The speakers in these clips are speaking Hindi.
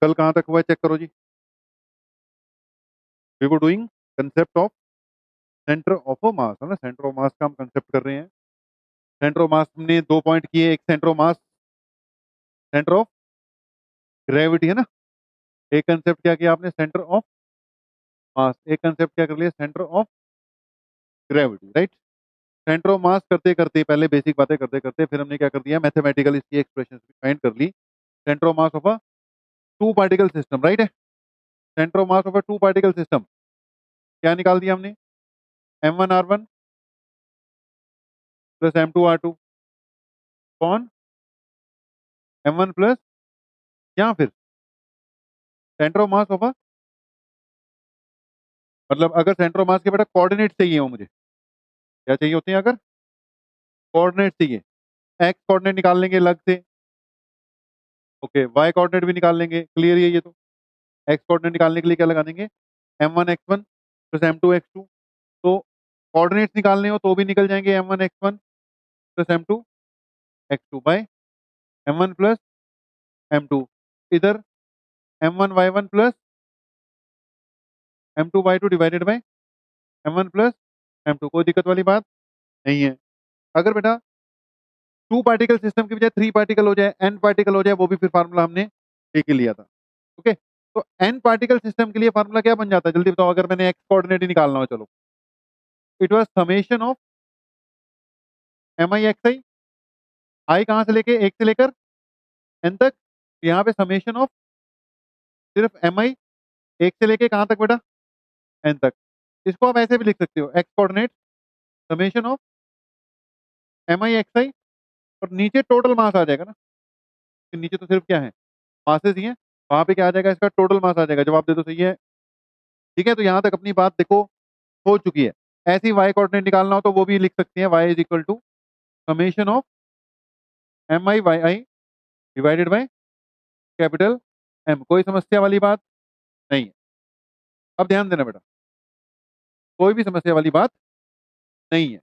कल कहाँ तक हुआ है चेक करो जी। We were doing concept of centre of a mass, है ना, सेंटर ऑफ मास का हम कंसेप्ट कर रहे हैं। सेंटर ऑफ मास हमने 2 पॉइंट किए, एक centre of mass, centre of gravity, है ना। एक कंसेप्ट क्या किया आपने, सेंटर ऑफ मास, एक कंसेप्ट क्या कर लिया, centre of gravity, right. Centre of मास करते करते, पहले बेसिक बातें करते करते, फिर हमने क्या कर दिया, मैथमेटिकल इसकी एक्सप्रेशन फाइंड कर ली। Centre of mass of a two particle system, right है। Centre of mass of a two particle system क्या निकाल दिया हमने, m1r1 प्लस m2r2 कौन, m1 प्लस, या फिर सेंटर ऑफ मास ऑफ अ, मतलब अगर सेंटर ऑफ मास के बेटा कोऑर्डिनेट चाहिए हो मुझे, क्या चाहिए होते हैं, अगर कोऑर्डिनेट चाहिए, एक्स कोऑर्डिनेट निकाल लेंगे अलग से, ओके, वाई कोऑर्डिनेट भी निकाल लेंगे, क्लियर है ये तो। एक्स कोऑर्डिनेट निकालने के लिए क्या लगा देंगे, m1x1 प्लस m2x2, तो कोऑर्डिनेट्स निकालने हो तो भी निकल जाएंगे, m1x1 plus m2x2 bye m1 plus m2, इधर m1y1 plus m2y2 divided by m1 plus m2, कोई दिक्कत वाली बात नहीं है। अगर बेटा टू पार्टिकल सिस्टम की बजाय थ्री पार्टिकल हो जाए, एन पार्टिकल हो जाए, वो भी फिर फार्मूला हमने एक ही लिया था, ओके। तो एन पार्टिकल सिस्टम के लिए फार्मूला क्या बन जाता है, जल्दी बताओ, अगर मैंने एक्स कोऑर्डिनेट ही निकालना हो, चलो, it was summation of M I X I, I कहां से लेके, एक से लेकर एन तक, यहाँ पे समेशन ऑफ सिर्फ एम आई, एक से लेके कहां तक बेटा, एन तक। इसको आप ऐसे भी लिख सकते हो, X coordinate summation of M I X I, और नीचे टोटल मास आ जाएगा ना, कि नीचे तो सिर्फ क्या है, मासेस ही है, वहां पे क्या आ जाएगा, इसका टोटल मास आ जाएगा। जवाब दे दो, सही है, ठीक है। तो यहाँ तक अपनी बात देखो हो चुकी है। ऐसी वाई कोऑर्डिनेट निकालना हो तो वो भी लिख सकते हैं, Y is equal to summation of M I Y I divided by capital M, कोई समस्या वाली बात नहीं है। अब ध्यान देना बेटा, कोई भी समस्या वाली बात नहीं है।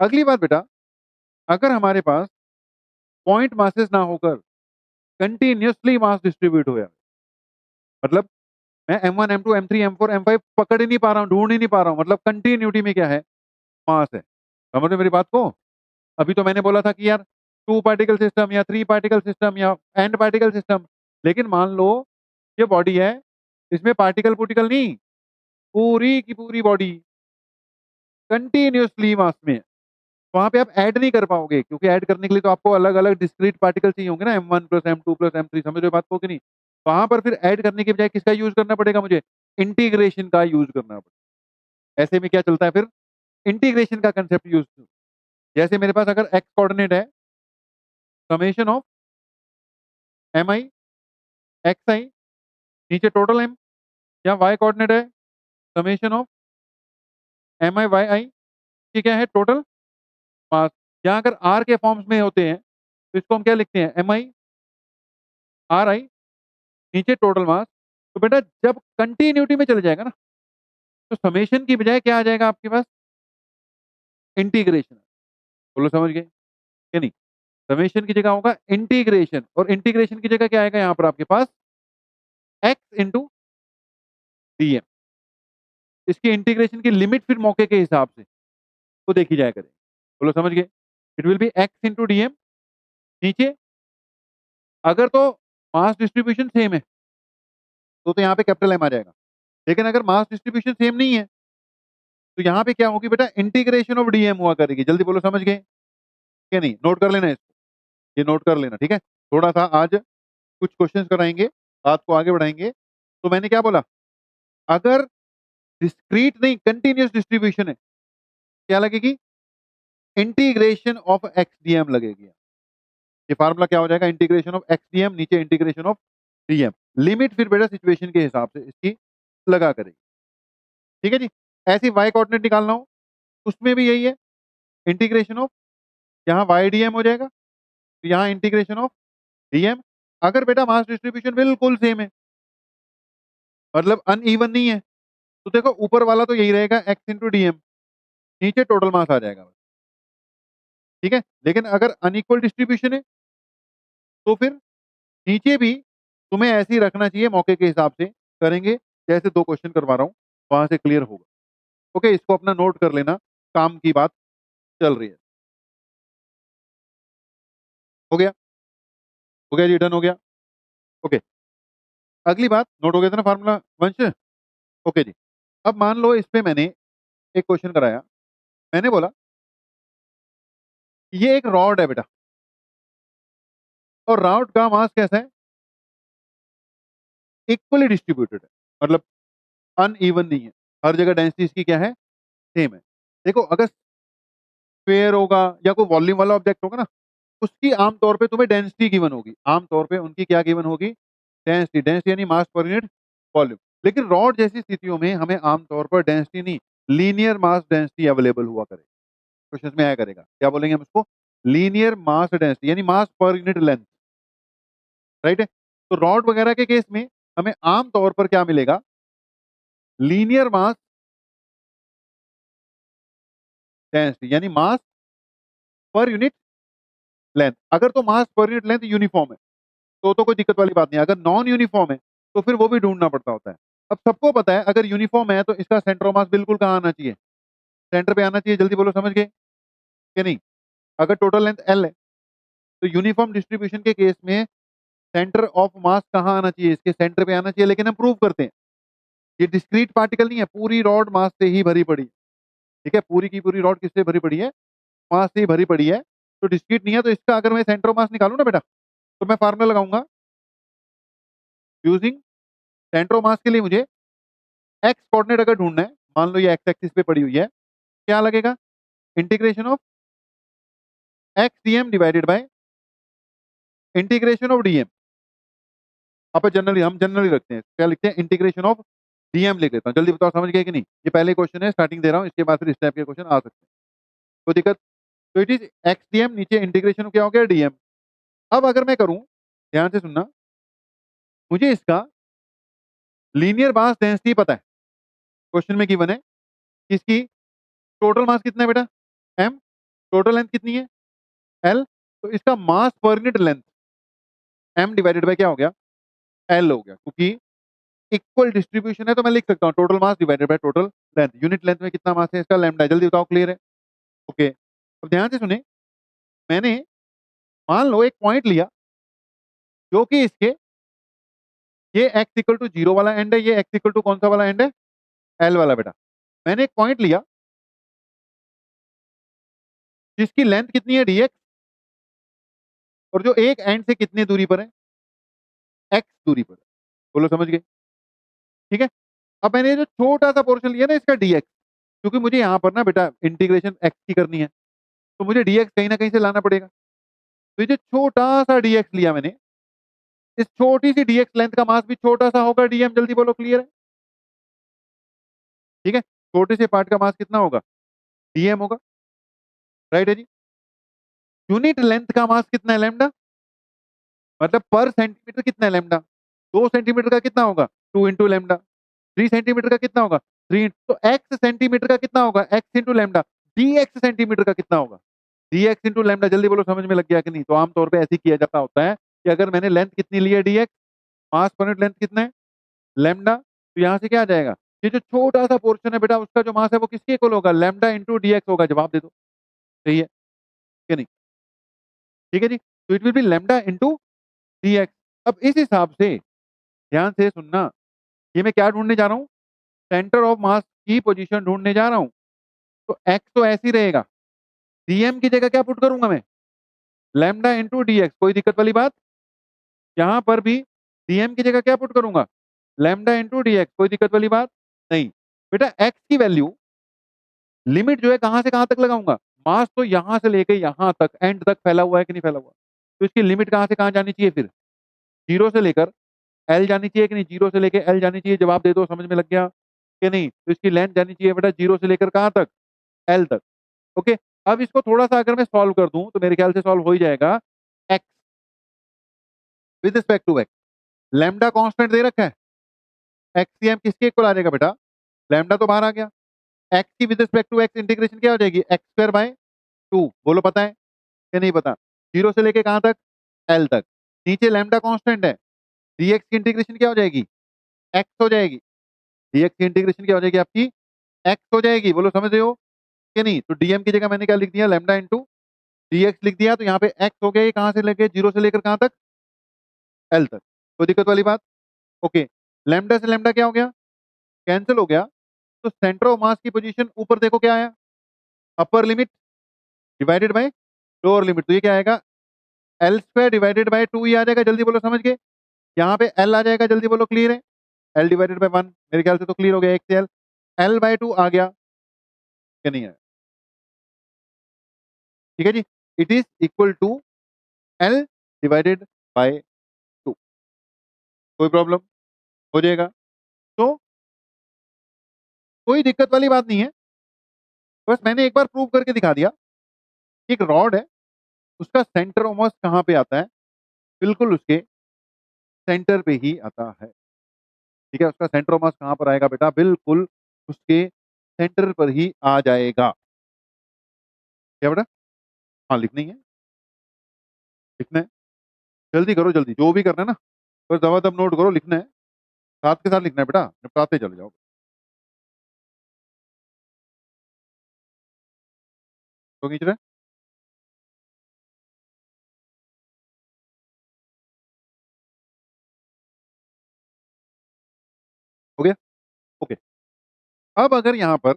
अगली बात बेटा, अगर हमारे पास पॉइंट मासेस ना होकर कंटिन्यूसली मास डिस्ट्रीब्यूट हो, मतलब मैं M1 M2 M3 M4 M5 पकड़ ही नहीं पा रहा हूँ, ढूंढ ही नहीं पा रहा हूँ, मतलब कंटिन्यूटी में क्या है, मास है। समझ रहे मेरी बात को। अभी तो मैंने बोला था कि यार टू पार्टिकल सिस्टम या थ्री पार्टिकल सिस्टम या एन पार्टिकल सिस्टम, लेकिन मान लो ये बॉडी है, इसमें पार्टिकल पुर्टिकल नहीं, पूरी की पूरी बॉडी कंटिन्यूसली मास में है। वहां पे आप ऐड नहीं कर पाओगे, क्योंकि ऐड करने के लिए तो आपको अलग अलग डिस्क्रीट पार्टिकल चाहिए होंगे ना, M1 plus M2 plus M3, समझ रहे हो बात को कि नहीं। वहां पर फिर ऐड करने के बजाय किसका यूज करना पड़ेगा मुझे, इंटीग्रेशन का यूज करना पड़ेगा। ऐसे में क्या चलता है फिर, इंटीग्रेशन का कंसेप्ट यूज। जैसे मेरे पास अगर एक्स कोऑर्डिनेट है, summation of M I X I, नीचे टोटल एम, या वाई कोऑर्डिनेट है, summation of M I Y I, ये क्या है, टोटल मास। यहाँ अगर आर के फॉर्म्स में होते हैं तो इसको हम क्या लिखते हैं, एम आई आर आई, नीचे टोटल मास। तो बेटा जब कंटिन्यूटी में चले जाएगा ना, तो समेशन की बजाय क्या आ जाएगा आपके पास, इंटीग्रेशन। बोलो समझ गए कि नहीं। समेशन की जगह होगा इंटीग्रेशन, और इंटीग्रेशन की जगह क्या आएगा यहाँ पर आपके पास, एक्स इंटू डी एम। इसकी इंटीग्रेशन की लिमिट फिर मौके के हिसाब से तो देखी जाया करें। बोलो समझ गए, it will be X into D M. नीचे अगर तो मास डिस्ट्रीब्यूशन सेम है तो यहाँ पे कैपिटल एम आ जाएगा, लेकिन अगर मास डिस्ट्रीब्यूशन सेम नहीं है तो यहाँ पे क्या होगी बेटा, इंटीग्रेशन ऑफ डीएम हुआ करेगी। जल्दी बोलो समझ गए क्या नहीं, नोट कर लेना इसको, ये नोट कर लेना, ठीक है। थोड़ा सा आज कुछ क्वेश्चंस कराएंगे, बात को आगे बढ़ाएंगे। तो मैंने क्या बोला, अगर डिस्क्रीट नहीं कंटिन्यूस डिस्ट्रीब्यूशन है, क्या लगेगी, इंटीग्रेशन ऑफ एक्स डीएम लगेगी। ये फार्मूला क्या हो जाएगा, इंटीग्रेशन ऑफ एक्स डीएम, नीचे इंटीग्रेशन ऑफ डीएम। लिमिट फिर बेटा सिचुएशन के हिसाब से इसकी लगा करेगी, ठीक है जी। ऐसी वाई कोऑर्डिनेट निकालना हो उसमें भी यही है, इंटीग्रेशन ऑफ, यहाँ वाई डीएम हो जाएगा, तो यहाँ इंटीग्रेशन ऑफ डीएम। अगर बेटा मास डिस्ट्रीब्यूशन बिल्कुल सेम है, मतलब अनइवन नहीं है, तो देखो ऊपर वाला तो यही रहेगा, एक्स इंटू डीएम, नीचे टोटल मास आ जाएगा, ठीक है। लेकिन अगर अनइक्वल डिस्ट्रीब्यूशन है तो फिर नीचे भी तुम्हें ऐसे ही रखना चाहिए, मौके के हिसाब से करेंगे, जैसे 2 क्वेश्चन करवा रहा हूँ वहां से क्लियर होगा। ओके, इसको अपना नोट कर लेना, काम की बात चल रही है। हो गया? हो गया जी, डन हो गया। ओके, अगली बात नोट हो गया था ना फार्मूला वंश? ओके जी। अब मान लो इस पे मैंने एक क्वेश्चन कराया, मैंने बोला ये एक रॉड है बेटा, और रॉड का मास कैसा है? इक्वली डिस्ट्रीब्यूटेड है, मतलब अनइवन नहीं है, हर जगह डेंसिटी इसकी क्या है? सेम है। देखो, अगर स्फीयर होगा या कोई वॉल्यूम वाला ऑब्जेक्ट होगा ना, उसकी आमतौर पे तुम्हें डेंसिटी गिवन होगी, आमतौर पे उनकी क्या गिवन होगी? डेंसिटी। डेंसिटी यानी मास पर यूनिट वॉल्यूम। लेकिन रॉड जैसी स्थितियों में हमें आमतौर पर डेंसिटी नहीं, लीनियर मास डेंसिटी अवेलेबल हुआ करे, क्वेश्चन में आया करेगा। क्या बोलेंगे हम उसको? लीनियर मास डेंसिटी, यानी मास पर यूनिट लेंथ, राइट है। तो रॉड वगैरह के केस में हमें आमतौर पर क्या मिलेगा? लीनियर मास डेंसिटी, यानी मास पर यूनिट लेंथ। अगर तो मास पर यूनिट लेंथ यूनिफॉर्म है तो कोई दिक्कत वाली बात नहीं है, अगर नॉन यूनिफॉर्म है तो फिर वो भी ढूंढना पड़ता होता है। अब सबको पता है अगर यूनिफॉर्म है तो इसका सेंटर ऑफ मास बिल्कुल कहाँ आना चाहिए? सेंटर पे आना चाहिए। जल्दी बोलो, समझ गए कि नहीं? अगर टोटल लेंथ एल है तो यूनिफॉर्म डिस्ट्रीब्यूशन के केस में सेंटर ऑफ मास कहाँ आना चाहिए? इसके सेंटर पे आना चाहिए। लेकिन हम प्रूव करते हैं ये डिस्क्रीट पार्टिकल नहीं है, पूरी रॉड मास से ही भरी पड़ी है। ठीक है, पूरी की पूरी रॉड किससे भरी पड़ी है? मास से ही भरी पड़ी है, तो डिस्क्रीट नहीं है। तो इसका अगर मैं सेंटर ऑफ मास निकालू ना बेटा, तो मैं फार्मूला लगाऊंगा यूजिंग सेंटर ऑफ मास के लिए मुझे एक्स कोऑर्डिनेट अगर ढूंढना है, मान लो ये एक्स एक्सिस पे पड़ी हुई है, क्या लगेगा? Integration of X DM divided by integration of DM. आप जनरली, हम जनरली रखते हैं, क्या लिखते हैं? इंटीग्रेशन ऑफ डीएम लिख देता हूँ। जल्दी बताओ, समझ गए कि नहीं? ये पहले क्वेश्चन है, स्टार्टिंग दे रहा हूँ, इसके बाद फिर इस टाइप के क्वेश्चन आ सकते हैं, कोई दिक्कत? तो इट इज एक्स डीएम, नीचे इंटीग्रेशन क्या हो गया? डीएम। अब अगर मैं करूं, ध्यान से सुनना, मुझे इसका लीनियर मास डेंसिटी पता है, क्वेश्चन में गिवन है। इसकी टोटल मास कितना है बेटा? एम। टोटल लेंथ कितनी है? एल। तो इसका मास पर unit length M divided by क्या हो गया? एल हो गया, क्योंकि इक्वल डिस्ट्रीब्यूशन है तो मैं लिख सकता हूँ total mass divided by total length. Unit length में कितना मास है इसका? लैम्डा। जल्दी बताओ, क्लियर है? ओके, अब ध्यान से सुने, मैंने मान लो एक पॉइंट लिया जो कि इसके, ये एक्स इक्वल टू जीरो वाला एंड है, ये एक्स इक्वल टू कौन सा वाला एंड है? एल वाला बेटा। मैंने एक पॉइंट लिया जिसकी लेंथ कितनी है? डीएक्स, और जो एक एंड से कितनी दूरी पर है? एक्स दूरी पर है। बोलो, समझ गए? ठीक है। अब मैंने जो छोटा सा पोर्शन लिया ना इसका डीएक्स, क्योंकि मुझे यहाँ पर ना बेटा इंटीग्रेशन एक्स की करनी है, तो मुझे डीएक्स कहीं ना कहीं से लाना पड़ेगा। तो ये जो छोटा सा डीएक्स लिया मैंने, इस छोटी सी डीएक्स लेंथ का मास भी छोटा सा होगा डीएम। जल्दी बोलो, क्लियर है? ठीक है, छोटे से पार्ट का मास कितना होगा? डीएम होगा, राइट है जी। यूनिट लेंथ का मास कितना है? लैम्डा। मतलब पर सेंटीमीटर कितना है? लैम्डा। 2 सेंटीमीटर का कितना होगा? 2 इंटू लैम्डा। 3 सेंटीमीटर का कितना होगा? 3। तो एक्स सेंटीमीटर का कितना होगा? X into lambda. D x centimetre का कितना होगा? D x into lambda. जल्दी बोलो, समझ में लग गया कि नहीं? तो आमतौर पे ऐसे ही किया जाता होता है कि अगर मैंने लेंथ कितनी ली है? डी एक्स, मास पर यूनिट लेंथ कितना है? लैम्डा। तो यहाँ से क्या आ जाएगा? ये जो छोटा सा पोर्शन है बेटा, उसका जो मास है वो किसके इक्वल होगा? लैम्डा इंटू डी एक्स होगा। जवाब दे दो, सही है कि नहीं? ठीक है जी, तो it will B lambda into D x. अब इस हिसाब से ध्यान से सुनना, ये मैं क्या ढूंढने जा रहा हूँ? सेंटर ऑफ मास की पोजीशन ढूंढने जा रहा हूँ। तो एक्स तो ऐसे ही रहेगा, डीएम की जगह क्या पुट करूंगा मैं? Lambda into D x. कोई दिक्कत वाली बात? यहाँ पर भी डीएम की जगह क्या पुट करूंगा? Lambda into D x. कोई दिक्कत वाली बात नहीं। बेटा एक्स की वैल्यू लिमिट जो है कहां से कहां तक लगाऊंगा? मास तो यहां से लेके यहां तक एंड तक फैला हुआ है कि नहीं फैला हुआ? तो इसकी लिमिट कहां से कहां जानी चाहिए फिर? जीरो से लेकर एल जानी चाहिए कि नहीं? जीरो से लेकर एल जानी चाहिए। जवाब दे दो, समझ में लग गया कि नहीं? तो इसकी लेंथ जानी चाहिए बेटा जीरो से लेकर कहां तक? एल तक। ओके, अब इसको थोड़ा सा अगर मैं सॉल्व कर दूं तो मेरे ख्याल से सॉल्व हो ही जाएगा। X with respect to X, lambda constant दे रखा है, एक्स एम किसके इक्वल आ जाएगा बेटा? लैम्डा तो बाहर आ गया। एक्स की with respect to X integration क्या हो जाएगी? X square by 2। बोलो, पता है कि नहीं पता? जीरो से लेके कहां तक? एल तक। नीचे लैम्डा कांस्टेंट है, dx की इंटीग्रेशन क्या हो जाएगी, x हो जाएगी। dx की इंटीग्रेशन क्या हो जाएगी आपकी, x हो जाएगी। बोलो समझ रहे हो कि नहीं? तो dm की जगह मैंने क्या लिख दिया, लैम्डा इंटू dx लिख दिया। तो यहाँ पे x हो गया, ये कहाँ से लेके, जीरो से लेकर कहाँ तक, l तक। कोई दिक्कत वाली बात? ओके, लैम्डा से लैम्डा क्या हो गया, कैंसिल हो गया। तो सेंटर ऑफ मास की पोजीशन ऊपर देखो क्या आया, upper limit divided by lower limit. तो ये क्या आएगा, एल स्क्वायर डिवाइडेड बाय 2 ही आ जाएगा। जल्दी बोलो समझ गए? यहाँ पे एल आ जाएगा, जल्दी बोलो क्लियर है? एल डिवाइडेड बाय 1, मेरे ख्याल से तो क्लियर हो गया, एक से एल, एल बाय 2 आ गया क्या, नहीं आया? ठीक है जी, it is equal to L divided by 2। कोई प्रॉब्लम, हो जाएगा। तो कोई दिक्कत वाली बात नहीं है, बस मैंने एक बार प्रूव करके दिखा दिया। एक रॉड है, उसका सेंटर ऑफ मास कहाँ पे आता है, बिल्कुल उसके सेंटर पे ही आता है। ठीक है, उसका सेंटर ऑफ मास कहाँ पर आएगा बेटा, बिल्कुल उसके सेंटर पर ही आ जाएगा। क्या बेटा? हाँ लिखनी है, लिखना है, जल्दी करो, जल्दी जो भी करना है ना, बस दबा नोट करो, लिखना है, साथ के साथ लिखना है बेटा, निपटाते चले जाओ। तो खींच रहे हैं? हो गया, ओके। अब अगर यहाँ पर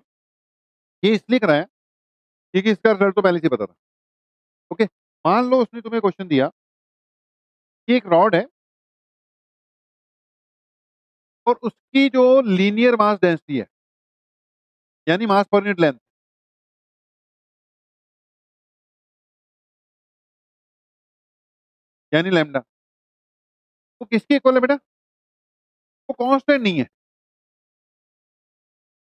ये इसलिए कराया क्योंकि इसका रिजल्ट तो पहले से ही पता था। ओके, मान लो उसने तुम्हें क्वेश्चन दिया कि एक रॉड है और उसकी जो लीनियर मास डेंसिटी है, यानी मास पर यूनिट लेंथ, यानी लैम्डा, वो किसके इक्वल है बेटा, वो कांस्टेंट नहीं है।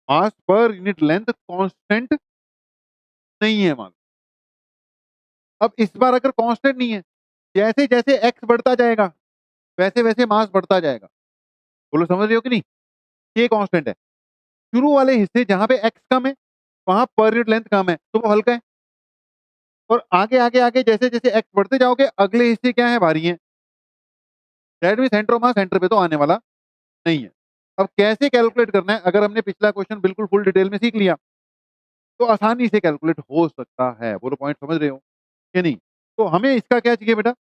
मास पर यूनिट लेंथ कांस्टेंट नहीं है मान। अब इस बार अगर कांस्टेंट नहीं है, जैसे जैसे एक्स बढ़ता जाएगा वैसे वैसे मास बढ़ता जाएगा। बोलो समझ रहे हो कि नहीं? ये कांस्टेंट है। शुरू वाले हिस्से जहां पे एक्स कम है वहां पर यूनिट लेंथ कम है, तो वो हल्का है। और आगे आगे आगे जैसे जैसे एक्स बढ़ते जाओगे अगले हिस्से क्या है, भारी है। That mean centre of mass centre पे तो आने वाला नहीं है। अब कैसे कैलकुलेट करना है, अगर हमने पिछला क्वेश्चन बिल्कुल फुल डिटेल में सीख लिया तो आसानी से कैलकुलेट हो सकता है। बोलो पॉइंट समझ रहे हो कि नहीं? तो हमें इसका क्या चाहिए बेटा,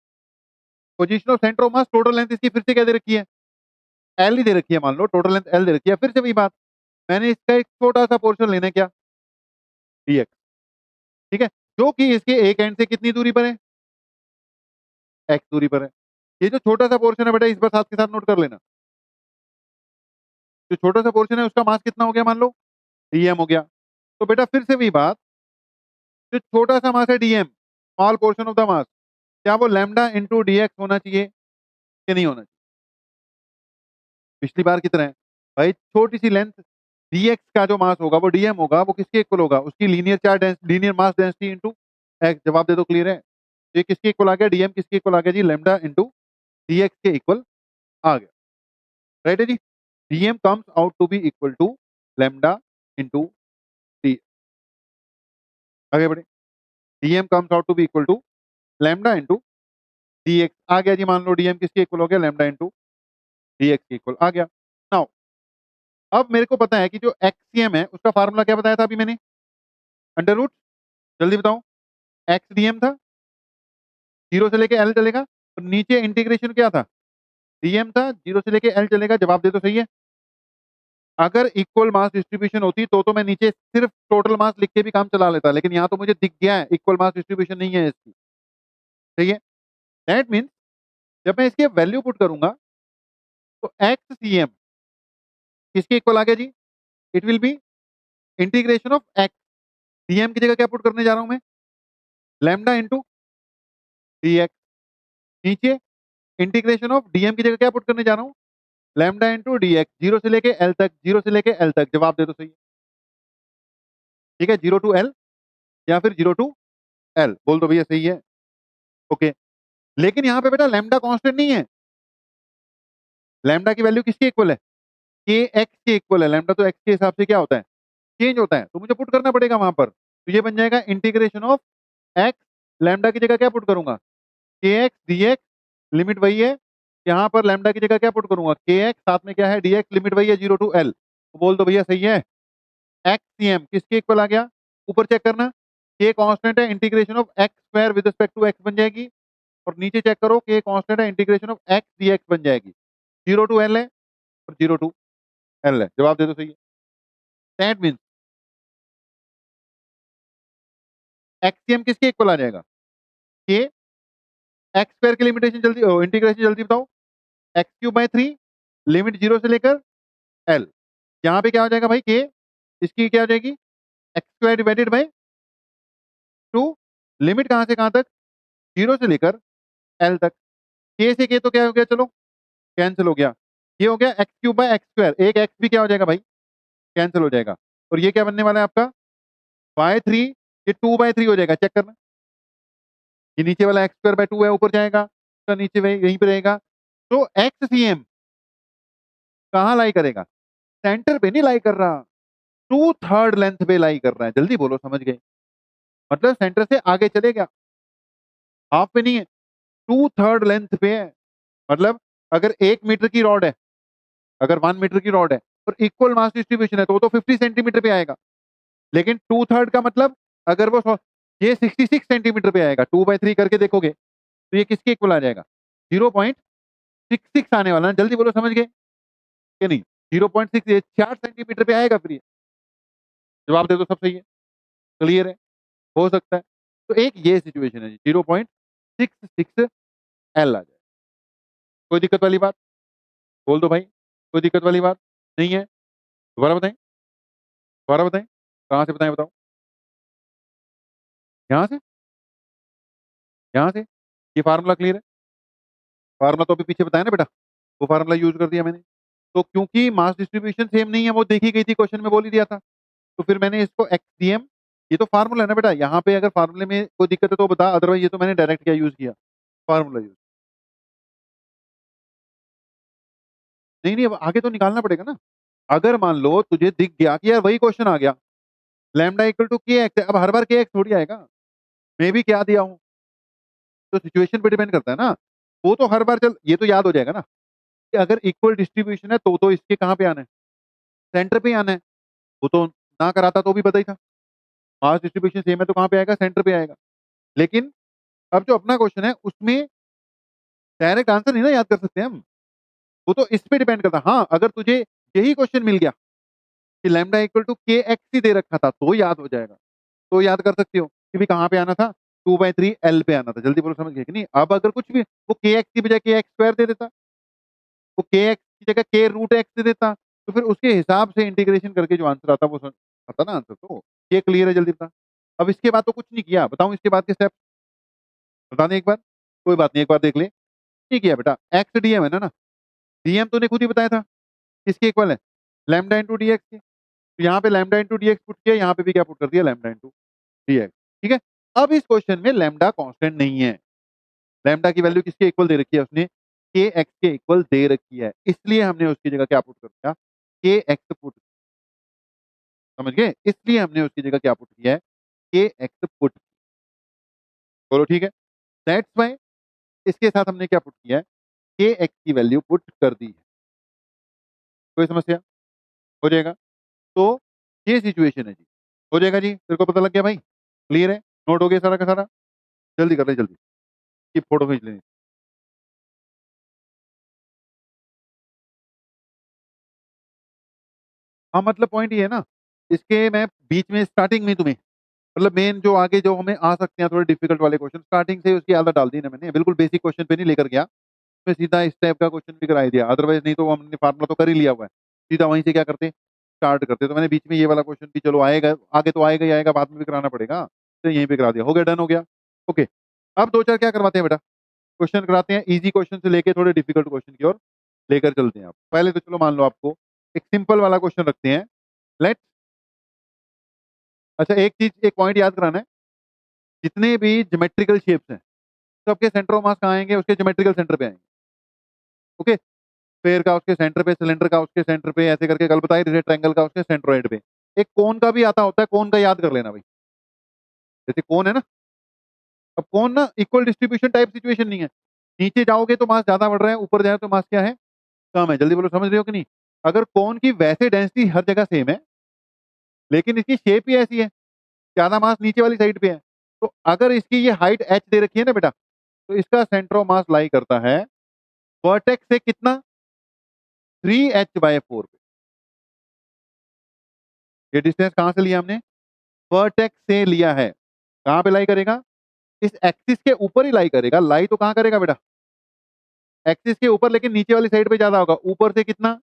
position of centre of mass, total length इसकी फिर से क्या दे रखी है, एल ही दे रखी है। मान लो टोटल लेंथ एल दे रखी है, फिर से वही बात, मैंने इसका एक छोटा सा पोर्शन लेना है, क्या, dx। ठीक है, जो कि इसके एक एंड से कितनी दूरी पर है, x दूरी पर है। ये जो छोटा सा पोर्शन है बेटा, इस बार साथ के साथ नोट कर लेना, जो छोटा सा पोर्शन है उसका मास कितना हो गया, मान लो dm हो गया। तो बेटा फिर से वही बात, जो छोटा सा मास है dm, small portion of the mass, क्या वो लैम्डा इंटू dx होना चाहिए कि नहीं होना चाहिए? पिछली बार की तरह भाई, छोटी सी लेंथ dx का जो मास होगा वो dm होगा, वो किसके इक्वल होगा, उसकी linear charge linear mass density into x। जवाब दे दो, क्लियर है? तो ये किसके इक्वल आ गया, dm किसके इक्वल आ गया जी, लैम्डा इंटू dx के इक्वल आ गया। राइट है जी, dm comes out to be equal to lambda into D. आगे बढ़े, dm comes out to be equal to lambda into dx आ गया जी। मान लो dm किसके इक्वल हो गया, लैम्डा इंटू dx के इक्वल आ गया। नाउ अब मेरे को पता है कि जो एक्सीएम है उसका फार्मूला क्या बताया था अभी मैंने, अंडर रूट, जल्दी बताओ, एक्स डीएम था, जीरो से लेके एल चलेगा, और नीचे इंटीग्रेशन क्या था, डीएम था, जीरो से लेके एल चलेगा। जवाब दे तो सही है। अगर इक्वल मास डिस्ट्रीब्यूशन होती तो मैं नीचे सिर्फ टोटल मास लिख के भी काम चला लेता, लेकिन यहाँ तो मुझे दिख गया है इक्वल मास डिस्ट्रीब्यूशन नहीं है इसकी। सही है, दैट मीन्स जब मैं इसकी वैल्यू पुट करूंगा तो एक्स सी एम किसके इक्वल आ गया जी, it will be integration of X, DM की जगह क्या पुट करने जा रहा हूं मैं, लैम्डा इंटू डी एक्स। नीचे इंटीग्रेशन ऑफ डीएम की जगह क्या पुट करने जा रहा हूँ, lambda into D X, zero से लेके एल तक, जीरो से लेके एल तक। जवाब दे दो सही है। ठीक है, जीरो टू एल या फिर जीरो टू एल, बोल दो भैया सही है। ओके, लेकिन यहाँ पे बेटा लैम्डा कांस्टेंट नहीं है, लैम्डा की वैल्यू किसके इक्वल है, के एक्स के इक्वल है। लैम्डा तो एक्स के हिसाब से क्या होता है, चेंज होता है, तो मुझे पुट करना पड़ेगा वहां पर। तो ये बन जाएगा इंटीग्रेशन ऑफ एक्स, लैम्डा की जगह क्या पुट करूंगा, के एक्स डी एक्स, लिमिट वही है, यहाँ पर लैम्डा की जगह क्या पुट करूंगा, के एक्स, साथ में क्या है डी एक्स, लिमिट वही है 0 to L, तो बोल दो भैया सही है। एक्स सी एम किसके इक्वल आ गया, ऊपर चेक करना, के कांस्टेंट है, integration of X square with respect to X बन जाएगी, और नीचे चेक करो के कांस्टेंट है, integration of X D X बन जाएगी, 0 to L है और 0 to L है, जवाब दे दो सही है। दैट मीन्स एक्ससीएम किसके इक्वल आ जाएगा, के एक्स स्क्वायर की लिमिटेशन जल्दी, इंटीग्रेशन जल्दी बताओ, एक्स क्यूब बाय 3, लिमिट 0 से लेकर L, यहाँ पे क्या हो जाएगा भाई, के इसकी क्या हो जाएगी, X square divided by 2, limit कहाँ से कहाँ तक, 0 से लेकर L तक, के से के तो क्या हो गया, चलो कैंसिल हो गया, ये हो गया x cube by x square, एक एक्स भी क्या हो जाएगा भाई, कैंसिल हो जाएगा, और ये क्या बनने वाला है आपका बाय 3, ये 2/3 हो जाएगा, चेक करना, ये नीचे वाला एक्स स्क्वायर बाय 2 है, ऊपर जाएगा तो नीचे वही यहीं पे रहेगा, तो एक्स सी एम कहाँ लाई करेगा, सेंटर पे नहीं लाई कर रहा, 2/3 लेंथ पे लाई कर रहा है, जल्दी बोलो समझ गए, मतलब सेंटर से आगे चले गया, हाफ पे नहीं है, 2/3 लेंथ पे है, मतलब अगर 1 मीटर की रॉड है, अगर 1 मीटर की रॉड है और इक्वल मास डिस्ट्रीब्यूशन है तो 50 सेंटीमीटर पे आएगा, लेकिन 2/3 का मतलब अगर वो ये 66 सेंटीमीटर पे आएगा, 2/3 करके देखोगे तो ये किसके इक्वल आ जाएगा, 0.66 आने वाला है, जल्दी बोलो समझ गए कि नहीं, 0.6, ये 4 सेंटीमीटर पे आएगा, फिर ये जवाब दे दो सब सही है, क्लियर है, हो सकता है, तो एक ये सिचुएशन है जी, 0.66 L आ जाए, कोई दिक्कत वाली बात, बोल दो भाई, कोई दिक्कत वाली बात नहीं है, दोबारा बताएं, दोबारा बताएं, कहाँ से बताएं बताओ, यहाँ से, यहाँ से, ये फार्मूला क्लियर है, फार्मूला तो अभी पीछे बताया ना बेटा, वो फार्मूला यूज कर दिया मैंने, तो क्योंकि मास डिस्ट्रीब्यूशन सेम नहीं है, वो देखी गई थी क्वेश्चन में, बोल ही दिया था, तो फिर मैंने इसको एक्सडीएम, ये तो फार्मूला है ना बेटा, यहाँ पे अगर फार्मूले में कोई दिक्कत है तो बता, अदरवाइज ये तो मैंने डायरेक्ट क्या यूज किया, फार्मूला यूज, नहीं नहीं, अब आगे तो निकालना पड़ेगा ना, अगर मान लो तुझे दिख गया कि यार वही क्वेश्चन आ गया, लैम्डा इक्वल टू के एक्स है, अब हर बार के एक्स थोड़ी आएगा, मैं भी क्या दिया हूँ, तो सिचुएशन पे डिपेंड करता है ना, वो तो हर बार चल, ये तो याद हो जाएगा ना कि अगर इक्वल डिस्ट्रीब्यूशन है तो इसके कहाँ पे आना है, सेंटर पे आना है, वो तो ना कराता तो भी पता ही था, मास डिस्ट्रीब्यूशन सेम है तो कहाँ पे आएगा, सेंटर पे आएगा, लेकिन अब जो अपना क्वेश्चन है उसमें डायरेक्ट आंसर नहीं ना याद कर सकते हम, वो तो इस पे डिपेंड करता है, हाँ अगर तुझे यही क्वेश्चन मिल गया कि लैम्डा इक्वल टू के एक्स ही दे रखा था तो याद हो जाएगा, तो याद कर सकते हो कि भी कहाँ पे आना था, 2/3 L पे आना था, जल्दी बोलो समझ गए कि नहीं, अब अगर कुछ भी वो के एक्स की बजाय के एक्स स्क्वायर दे देता, वो के एक्स की जगह के रूट एक्स दे देता, तो फिर उसके हिसाब से इंटीग्रेशन करके जो आंसर आता वो आता ना आंसर, तो ये क्लियर है, जल्दी बता, अब इसके बाद तो कुछ नहीं किया, बताऊं इसके बाद के स्टेप, बता दें एक बार, कोई बात नहीं एक बार देख ले, नहीं किया बेटा, एक्स डीएम है ना, डीएम तूने खुद ही बताया था, किसके इक्वल है, लैम्डा इंटू डी एक्स के, तो यहाँ पे lambda into D x put किया, यहाँ पे भी क्या पुट कर दिया, लैम्डा इंटू डी एक्स, ठीक है, अब इस क्वेश्चन में लैम्डा कांस्टेंट नहीं है, लैम्डा की वैल्यू किसके इक्वल दे रखी है उसने, के एक्स के इक्वल दे रखी है, इसलिए हमने उसकी जगह क्या पुट कर दिया, के एक्स पुट, समझ गए, इसलिए हमने उसकी जगह क्या पुट किया है, के एक्स पुट, बोलो ठीक है, दैट्स वाई इसके साथ हमने क्या पुट किया है, के एक्स की वैल्यू पुट कर दी है, कोई समस्या, हो जाएगा, तो ये सिचुएशन है जी, हो जाएगा जी, तेरे को पता लग गया भाई, क्लियर है, नोट हो गया सारा का सारा, जल्दी कर ले जल्दी, की फोटो खींच लेनी, हाँ मतलब पॉइंट ये है ना, इसके मैं बीच में स्टार्टिंग में तुम्हें, मतलब मेन जो आगे जो हमें आ सकते हैं थोड़े डिफिकल्ट वाले क्वेश्चन, स्टार्टिंग से उसकी आदत डाल दी ना मैंने, बिल्कुल बेसिक क्वेश्चन पे नहीं लेकर गया, मैं सीधा इस टाइप का क्वेश्चन भी करा दिया, अदरवाइज नहीं तो हमने फार्मूला तो कर ही लिया हुआ है, सीधा वहीं से क्या करते, स्टार्ट करते, तो मैंने बीच में ये वाला क्वेश्चन भी चलो आएगा, आगे तो आएगा ही आएगा, बाद में भी कराना पड़ेगा, तो यहीं पे करा दिया, हो गया, डन हो गया, ओके, अब दो चार क्या करवाते हैं बेटा, क्वेश्चन कराते हैं, इजी क्वेश्चन से लेके थोड़े डिफिकल्ट क्वेश्चन की ओर लेकर चलते हैं, आप पहले तो चलो मान लो आपको एक सिंपल वाला क्वेश्चन रखते हैं, लेट, अच्छा एक चीज एक पॉइंट याद कराना है, जितने भी ज्योमेट्रिकल शेप्स हैं सबके सेंटर ऑफ मास कहाँ आएंगे, उसके ज्योमेट्रिकल सेंटर पे आएंगे, ओके, स्फेयर का उसके सेंटर पे, सिलेंडर का उसके सेंटर पे, ऐसे करके कल बताई, ट्रायंगल का उसके सेंट्रोइड पे, एक कोन का भी आता होता है, कोन का याद कर लेना भाई, जैसे कोन है ना, अब कोन ना इक्वल डिस्ट्रीब्यूशन टाइप सिचुएशन नहीं है, नीचे जाओगे तो मास ज्यादा बढ़ रहा है, ऊपर जाए तो मास क्या है, कम है। जल्दी बोलो, समझ रहे हो कि नहीं? अगर कोन की वैसे डेंसिटी हर जगह सेम है, लेकिन इसकी शेप ही ऐसी है, ज्यादा मास नीचे वाली साइड पे है, तो अगर इसकी ये हाइट h दे रखी है ना बेटा, तो इसका सेंटर ऑफ मास लाई करता है वर्टेक्स से कितना, 3h/4 पे। ये डिस्टेंस कहां से लिया हमने, वर्टेक्स से लिया है। कहां पे लाई करेगा, इस एक्सिस के ऊपर ही लाई करेगा। लाई तो कहां करेगा बेटा, एक्सिस के ऊपर, लेकिन नीचे वाली साइड पे ज्यादा होगा। ऊपर से कितना,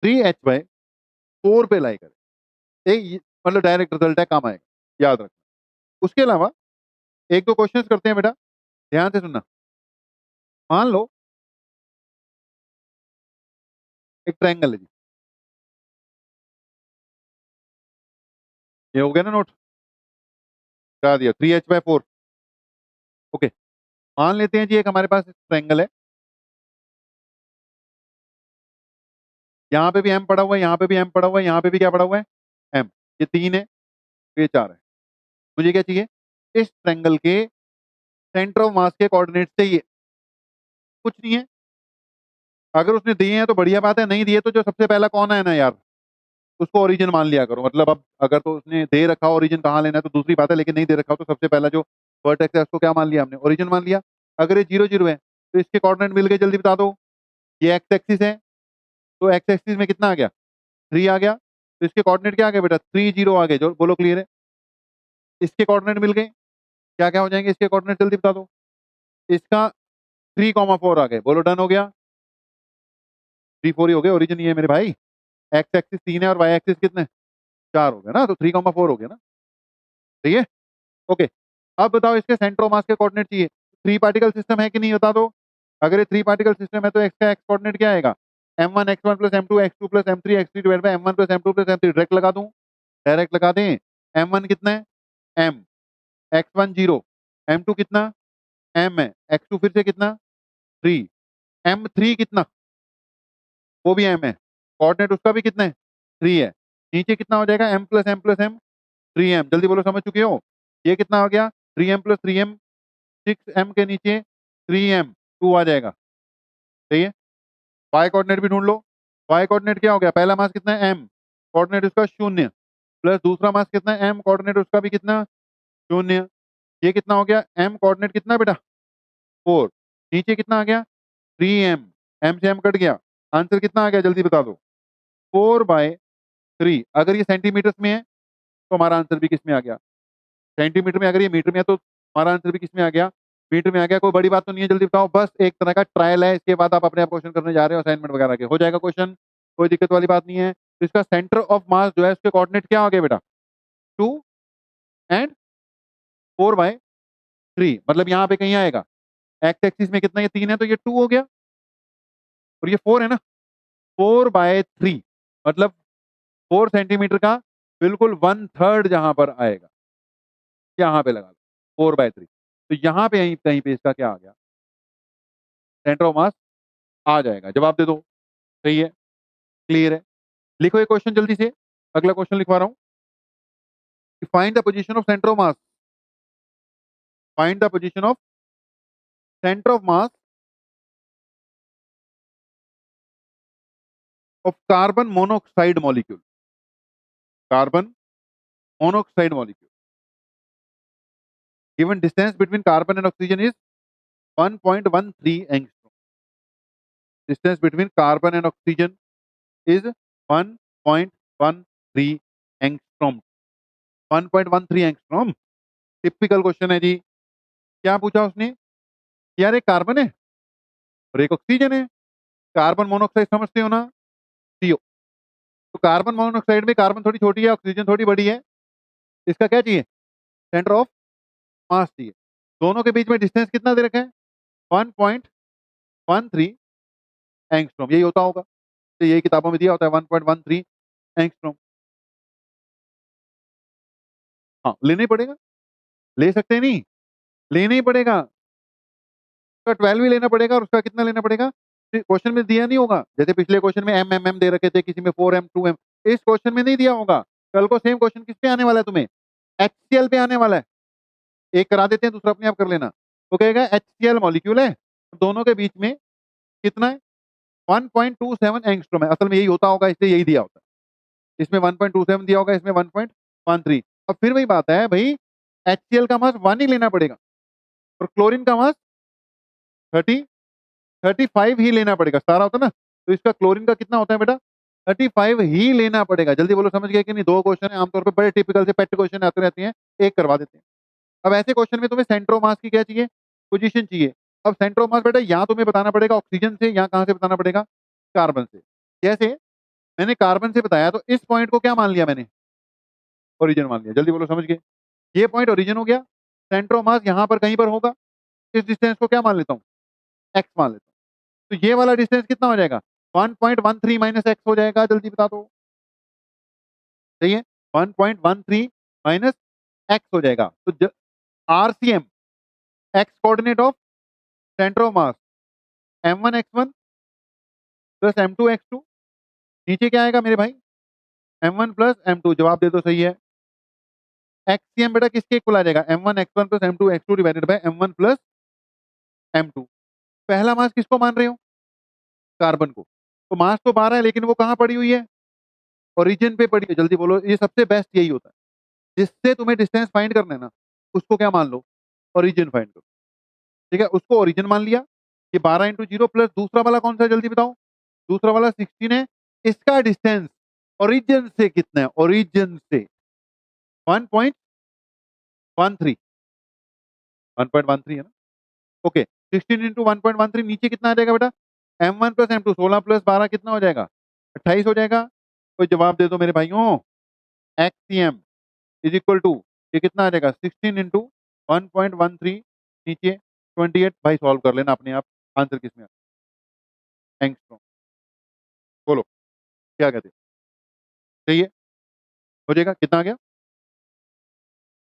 3h/4 पे लाई करेगा। मतलब डायरेक्ट रिजल्ट है, काम आएगा, याद रखना। उसके अलावा एक दो क्वेश्चन करते हैं बेटा, ध्यान से सुनना। मान लो एक ट्रायंगल है जी, ये हो गया ना नोट, करा दिया 3h/4। ओके, मान लेते हैं जी एक हमारे पास ट्रायंगल है, यहाँ पे भी एम पड़ा हुआ है, यहाँ पे भी एम पड़ा हुआ है, यहाँ पे भी क्या पड़ा हुआ है, एम। ये 3 है, ये 4 है। मुझे क्या चाहिए, इस ट्रायंगल के सेंटर ऑफ मास के कोऑर्डिनेट चाहिए। कुछ नहीं है, अगर उसने दिए हैं तो बढ़िया बात है, नहीं दिए तो जो सबसे पहला कौन है ना यार, उसको ओरिजिन मान लिया करो। मतलब अब अगर तो उसने दे रखा ओरिजिन कहाँ लेना है तो दूसरी बात है, लेकिन नहीं दे रखा हो तो सबसे पहला जो वर्टेक्स है उसको क्या मान लिया हमने, ओरिजिन मान लिया। अगर ये 0 0 है तो इसके कोऑर्डिनेट मिल गए, जल्दी बता दो। ये एक्स एक्सिस है, तो एक्स एक्सिस में कितना आ गया, 3 आ गया। तो इसके कोऑर्डिनेट क्या आ गए बेटा, 3 0 आ गए। जो बोलो क्लियर है, इसके कोऑर्डिनेट मिल गए। क्या क्या हो जाएंगे इसके कोऑर्डिनेट, जल्दी बता दो। इसका 3,4 आ गए, बोलो डन हो गया। 3 4 ही हो गए, ओरिजिन ये है मेरे भाई। एक्स एक्सिस 3 है और वाई एक्सिस कितने, 4 हो गए ना, तो 3,4 हो गया ना, ठीक है। ओके, अब बताओ इसके सेंटर ऑफ मास के कोऑर्डिनेट चाहिए। थ्री पार्टिकल सिस्टम है कि नहीं, बता दो। अगर ये थ्री पार्टिकल सिस्टम है तो एक्स का एक्स कोऑर्डिनेट क्या आएगा, m1 x1 plus m2 x2 plus m3 x3 divide by m1 plus m2 plus m3। Direct लगा दूं, डायरेक्ट लगा दें। m1 कितना है, m, x1 0, m2 कितना, m है, x2 फिर से कितना, 3, m3 कितना, वो भी m है, कोऑर्डिनेट उसका भी कितना है, 3 है। नीचे कितना हो जाएगा, m plus m plus m, 3m। जल्दी बोलो, समझ चुके हो। ये कितना हो गया, 3m प्लस 3m, 6m के नीचे 3m, 2 आ जाएगा, सही है। वाई कोऑर्डिनेट भी ढूंढ लो। वाई कोऑर्डिनेट क्या हो गया, पहला मास कितना है, m, कोऑर्डिनेट उसका 0, प्लस दूसरा मास कितना है, m, कोऑर्डिनेट उसका भी कितना, 0। ये कितना हो गया, m कोऑर्डिनेट कितना बेटा, 4। नीचे कितना आ गया, 3m, m से m कट गया, आंसर कितना आ गया, जल्दी बता दो, 4/3। अगर ये सेंटीमीटर में है तो हमारा आंसर भी किस में आ गया, सेंटीमीटर में। अगर ये मीटर में है तो हमारा आंसर भी किस में आ गया, मीटर में आ गया। कोई बड़ी बात तो नहीं है, जल्दी बताओ। बस एक तरह का ट्रायल है, इसके बाद आप अपने आप क्वेश्चन करने जा रहे हो असाइनमेंट वगैरह के, हो जाएगा क्वेश्चन, कोई दिक्कत वाली बात नहीं है। तो इसका सेंटर ऑफ मास जो है उसके कोऑर्डिनेट क्या हो गए बेटा, 2 और 4/3। मतलब यहाँ पे कहीं आएगा, एक्स एक्सिस में कितना, ये 3 है तो ये 2 हो गया, और ये 4 है ना, 4/3। मतलब 4 सेंटीमीटर का बिल्कुल 1/3 जहां पर आएगा, यहाँ पे लगा लो 4/3। तो यहाँ पे कहीं कहीं पे इसका क्या आ गया, सेंटर ऑफ मास आ जाएगा। जवाब दे दो, सही है, क्लियर है। लिखो ये क्वेश्चन जल्दी से, अगला क्वेश्चन लिखवा रहा हूँ। Find the position of centre of mass, find the position of centre of mass of carbon monoxide molecule, carbon monoxide molecule. Given distance between carbon and oxygen is 1.13 angstrom. Distance between carbon and oxygen is 1.13 angstrom. 1.13 angstrom, typical question है जी। क्या पूछा उसने, यार एक कार्बन है और एक ऑक्सीजन है, कार्बन मोनोऑक्साइड समझते हो ना, CO। तो कार्बन मोनोऑक्साइड में कार्बन थोड़ी छोटी है, ऑक्सीजन थोड़ी बड़ी है। इसका क्या चाहिए, सेंटर ऑफ मास चाहिए। दोनों के बीच में डिस्टेंस कितना दे रखा है, 1.13 एंगस्ट्रॉम, यही होता होगा, तो यही किताबों में दिया होता है 1.13 एंगस्ट्रॉम। हाँ लेना ही पड़ेगा, ले सकते हैं नहीं, लेना ही पड़ेगा। उसका 12 भी लेना पड़ेगा, और उसका कितना लेना पड़ेगा, क्वेश्चन में दिया नहीं होगा। जैसे पिछले क्वेश्चन में m दे रखे थे, किसी में 4m 2m, इस क्वेश्चन में नहीं दिया होगा। कल को सेम क्वेश्चन किस पे आने वाला है तुम्हें, HCl पे आने वाला है। एक करा देते हैं, दूसरा अपने आप कर लेना। तो कहेगा HCl मॉलिक्यूल है, दोनों के बीच में कितना है? 1.27 एंगस्ट्रॉम है। असल में यही होता होगा, इसलिए यही दिया होता है। इसमें 1.27 दिया होगा, इसमें 1.13। अब फिर वही बात है भाई, HCl का मास 1 ही लेना पड़ेगा और क्लोरीन का मास 35 ही लेना पड़ेगा। सारा होता है ना, तो इसका क्लोरीन का कितना होता है बेटा? 35 ही लेना पड़ेगा। जल्दी बोलो, समझ गए कि नहीं? 2 क्वेश्चन है, आमतौर पे बड़े टिपिकल से पेट क्वेश्चन आते रहते हैं, एक करवा देते हैं। अब ऐसे क्वेश्चन में तुम्हें सेंटर ऑफ मास की क्या चाहिए? पोजीशन चाहिए। अब सेंटर ऑफ मास बेटा यहाँ तुम्हें बताना पड़ेगा ऑक्सीजन से, यहाँ कहाँ से बताना पड़ेगा? कार्बन से। जैसे मैंने कार्बन से बताया, तो इस पॉइंट को क्या मान लिया मैंने? ओरिजिन मान लिया। जल्दी बोलो, समझ गए? ये पॉइंट ओरिजिन हो गया। सेंटर ऑफ मास यहाँ पर कहीं पर होगा। इस डिस्टेंस को क्या मान लेता हूँ? एक्स मान लेता हूँ। तो ये वाला डिस्टेंस कितना हो जाएगा? 1.13 माइनस एक्स हो जाएगा। जल्दी बता दो। सही है, 1.13 माइनस एक्स हो जाएगा। तो RCM, x coordinate of centre of mass, M1 x1 plus M2 x2। नीचे क्या आएगा मेरे भाई? M1 plus M2। जवाब दे दो, सही है। XCM बेटा किसके इक्वल आ जाएगा? M1 x1 plus M2 x2 divided by M1 plus M2। पहला मास किसको मान रहे हो? कार्बन को। तो मास तो 12 है, लेकिन वो कहाँ पड़ी हुई है? ओरिजिन पे पड़ी है। जल्दी बोलो, ये सबसे बेस्ट यही होता है। जिससे तुम्हें डिस्टेंस फाइंड करना है ना, उसको क्या मान लो? ओरिजिन फाइंड करो। ठीक है, उसको ओरिजिन मान लिया। ये 12 इंटू 0 प्लस दूसरा वाला कौन सा है? जल्दी बताओ। दूसरा वाला 16 है। इसका डिस्टेंस ओरिजिन से कितना है? ओरिजिन से 1.13। 1.13 है ना? ओके, 16 इंटू 1.13 नीचे कितना आ जाएगा बेटा? M1 प्लस M2, 16 प्लस 12 कितना हो जाएगा? 28 हो जाएगा। कोई जवाब दे दो मेरे भाइयों। XCM इज इक्वल टू, ये कितना आ जाएगा? 16 इंटू 1.13 नीचे 28। भाई सॉल्व कर लेना अपने आप, आंसर किसमें आ? एंगस्ट्रॉम। बोलो क्या कहते हैं? सही है, हो जाएगा। कितना आ गया?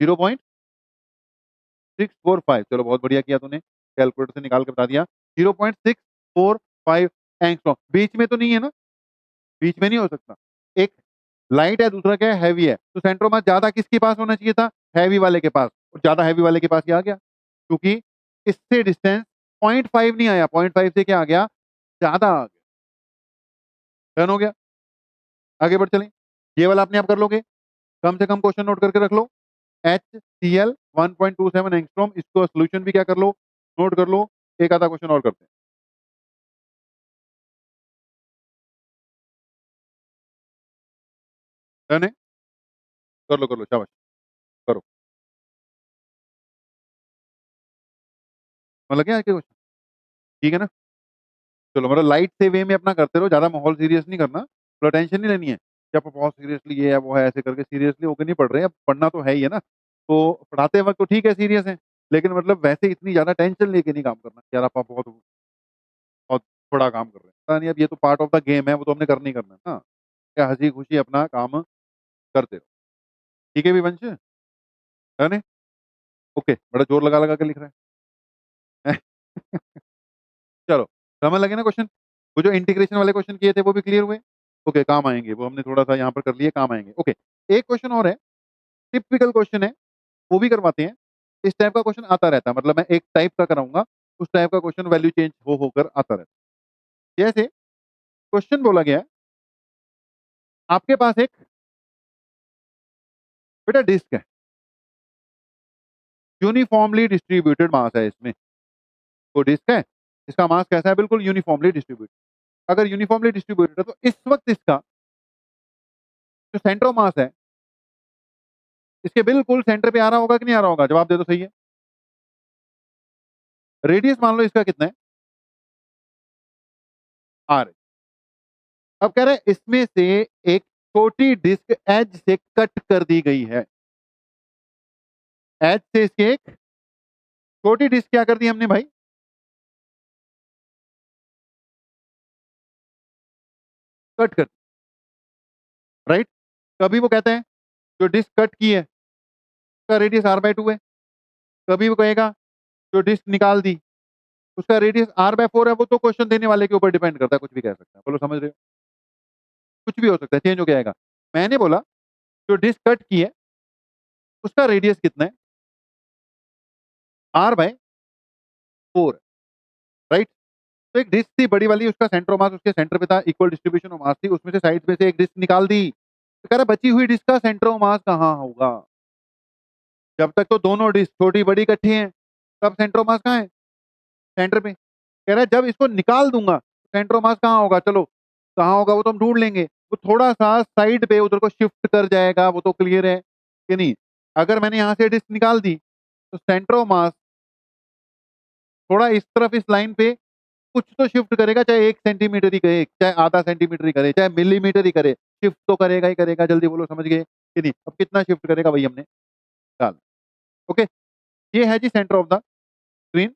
0.645। चलो बहुत बढ़िया किया तूने, कैलकुलेटर से निकाल के बता दिया। 0.645 एंगस्ट्रॉम। बीच में तो नहीं है ना? बीच में नहीं हो सकता। एक लाइट है, दूसरा क्या है? हैवी है। तो सेंटर ऑफ मास ज्यादा किसके पास होना चाहिए था? हैवी वाले के पास। और ज्यादा हैवी वाले के पास ये आ गया, क्योंकि इससे डिस्टेंस 0.5 नहीं आया, 0.5 से क्या आ गया? ज्यादा आ गया। डन हो गया। आगे बढ़ चलें। ये वाला अपने आप कर लोगे, कम से कम क्वेश्चन नोट करके रख लो। HCl 1.27 एंगस्ट्रॉम, इसको सोल्यूशन भी क्या कर लो? नोट कर लो। एक आधा क्वेश्चन और करते हैं। डन है? कर लो शाबाश, करो। मतलब क्या क्वेश्चन? ठीक है ना? चलो, मतलब लाइट से वे में अपना करते रहो, ज्यादा माहौल सीरियस नहीं करना, थोड़ा टेंशन नहीं लेनी है कि आप बहुत सीरियसली ये है वो है, ऐसे करके सीरियसली होकर नहीं पढ़ रहे हैं। अब पढ़ना तो है ही है ना, तो पढ़ाते वक्त तो ठीक है सीरियस है, लेकिन मतलब वैसे इतनी ज्यादा टेंशन लेके नहीं काम करना यार। आप बहुत बहुत बड़ा काम कर रहे हैं, पता नहीं। अब ये तो पार्ट ऑफ द गेम है, वो तो हमने करना ही करना है ना। क्या हंसी खुशी अपना काम करते रहो। ठीक है भी वंश, है ना? ओके, बड़ा जोर लगा लगा के लिख रहा है। चलो, समझ लगे ना क्वेश्चन? वो जो इंटीग्रेशन वाले क्वेश्चन किए थे वो भी क्लियर हुए? ओके, काम आएंगे वो, हमने थोड़ा सा यहाँ पर कर लिए, काम आएंगे। ओके, एक क्वेश्चन और है, टिपिकल क्वेश्चन है, वो भी करवाते हैं। इस टाइप का क्वेश्चन आता रहता है, मतलब मैं एक टाइप का कराऊंगा, उस टाइप का क्वेश्चन वैल्यू चेंज हो होकर आता रहता है। जैसे क्वेश्चन बोला गया है, आपके पास एक बेटा डिस्क है, यूनिफॉर्मली डिस्ट्रीब्यूटेड मास है इसमें। तो डिस्क है, इसका मास कैसा है? बिल्कुल यूनिफॉर्मली डिस्ट्रीब्यूटेड। अगर यूनिफॉर्मली डिस्ट्रीब्यूटेड है, तो इस वक्त इसका जो सेंटर ऑफ मास है, इसके बिल्कुल सेंटर पे आ रहा होगा कि नहीं आ रहा होगा? जवाब दे दो, सही है। रेडियस मान लो इसका कितना है? R। अब कह रहे हैं इसमें से एक छोटी डिस्क एज से कट कर दी गई है। एज से इसके एक छोटी डिस्क क्या कर दी हमने भाई? कट कर, राइट? कभी वो कहते हैं जो डिस्क कट की है उसका रेडियस R/2 है, कभी वो कहेगा जो डिस्क निकाल दी उसका रेडियस R/4 है। वो तो क्वेश्चन देने वाले के ऊपर डिपेंड करता है, कुछ भी कह सकता है। बोलो, समझ रहे हो? कुछ भी हो सकता है, चेंज हो के आएगा। मैंने बोला जो डिस्क कट की है उसका रेडियस कितना है, r/4, राइट। तो एक डिस्क थी बड़ी वाली, उसका सेंटर ऑफ मास उसके सेंटर पे था, इक्वल डिस्ट्रीब्यूशन ऑफ मास थी, उसमें से साइड में से एक डिस्क निकाल दी। तो कह रहा बची हुई डिस्क का सेंटर ऑफ मास कहाँ होगा? जब तक तो दोनों डिस्क छोटी बड़ी इकट्ठी हैं, तब सेंटर ऑफ मास कहाँ है? सेंटर पे। कह रहा है जब इसको निकाल दूंगा सेंटर ऑफ मास कहाँ होगा? चलो कहाँ होगा वो तो हम ढूंढ लेंगे, वो थोड़ा सा साइड पे उधर को शिफ्ट कर जाएगा, वो तो क्लियर है कि नहीं? अगर मैंने यहाँ से डिस्क निकाल दी तो सेंटर ऑफ मास थोड़ा इस तरफ इस लाइन पे कुछ तो शिफ्ट करेगा, चाहे 1 सेंटीमीटर ही करे, चाहे आधा सेंटीमीटर ही करे, चाहे मिलीमीटर ही करे, शिफ्ट तो करेगा ही करेगा। जल्दी बोलो, समझ गए कि नहीं? अब कितना शिफ्ट करेगा वही हमने निकाल। ओके, ये है जी सेंटर ऑफ द स्क्रीन,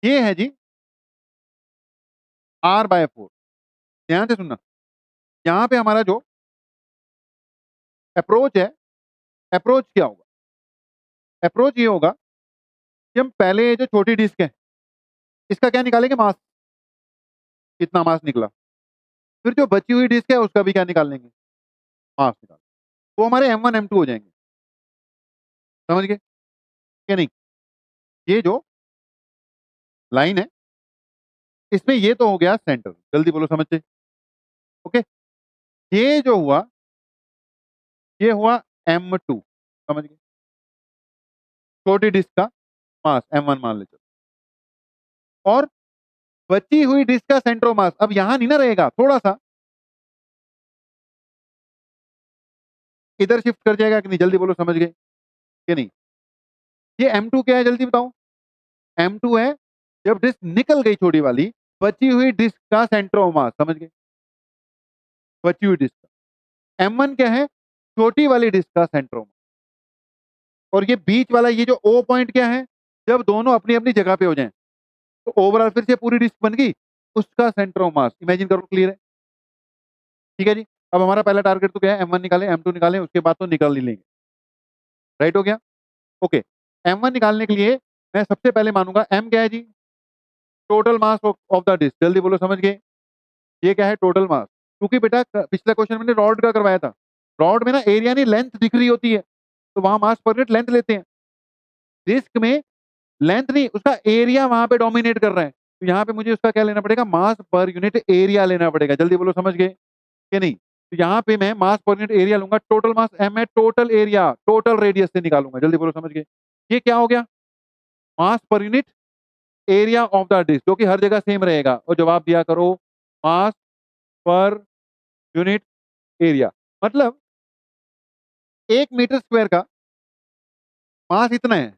ये है जी r/4। ध्यान से सुनना, यहाँ पे हमारा जो अप्रोच है, अप्रोच क्या होगा? अप्रोच ये होगा कि हम पहले ये जो छोटी डिस्क है इसका क्या निकालेंगे? मास, कितना मास निकला। फिर जो बची हुई डिस्क है उसका भी क्या निकाल लेंगे? मास निकाल। वो हमारे M1 M2 हो जाएंगे। समझ गए कि नहीं? ये जो लाइन है इसमें ये तो हो गया सेंटर, जल्दी बोलो समझते। ओके, ये जो हुआ ये हुआ M2, समझ गए? छोटी डिस्क का मास M1 मान ले चलो, और बची हुई डिस्क का सेंटर ऑफ मास अब यहां नहीं ना रहेगा, थोड़ा सा इधर शिफ्ट कर जाएगा कि नहीं? जल्दी बोलो, समझ गए कि नहीं? ये M2 क्या है जल्दी बताओ? M2 है जब डिस्क निकल गई छोटी वाली, बची हुई डिस्क का सेंटर ऑफ मास, समझ गए? बची हुई डिस्क का। M1 क्या है? छोटी वाली डिस्क का सेंटर ऑफ मास। और ये बीच वाला ये जो O पॉइंट क्या है? जब दोनों अपनी अपनी जगह पे हो जाएं तो ओवरऑल फिर से पूरी डिस्क बन गई, उसका सेंटर ऑफ मास इमेजिन करो। क्लियर है? ठीक है जी। अब हमारा पहला टारगेट तो क्या है? M1 निकाले, M2 निकाले, उसके बाद तो निकाल ही लेंगे। राइट हो गया? ओके, M1 निकालने के लिए मैं सबसे पहले मानूंगा M क्या है जी? Total mass of the disc. जल्दी बोलो, समझ गए? ये क्या है? Total mass. क्योंकि बेटा पिछला क्वेश्चन मैंने रॉड का करवाया था, रॉड में ना एरिया नहीं लेंथ दिख रही होती है, तो वहां मास पर यूनिट लेंथ लेते हैं। डिस्क में लेंथ नहीं, उसका एरिया वहां पे डोमिनेट कर रहा है, तो यहाँ पे मुझे उसका क्या लेना पड़ेगा? मास पर यूनिट एरिया लेना पड़ेगा। जल्दी बोलो, समझ गए कि नहीं? तो यहाँ पे मैं मास पर यूनिट एरिया लूंगा, टोटल मास M है, टोटल एरिया टोटल रेडियस से निकालूंगा। जल्दी बोलो, समझ गए? ये क्या हो गया? मास पर unit area of the disc, जो कि हर जगह सेम रहेगा, और जवाब दिया करो मास पर यूनिट एरिया। मतलब 1 मीटर स्क्वायर का मास इतना है,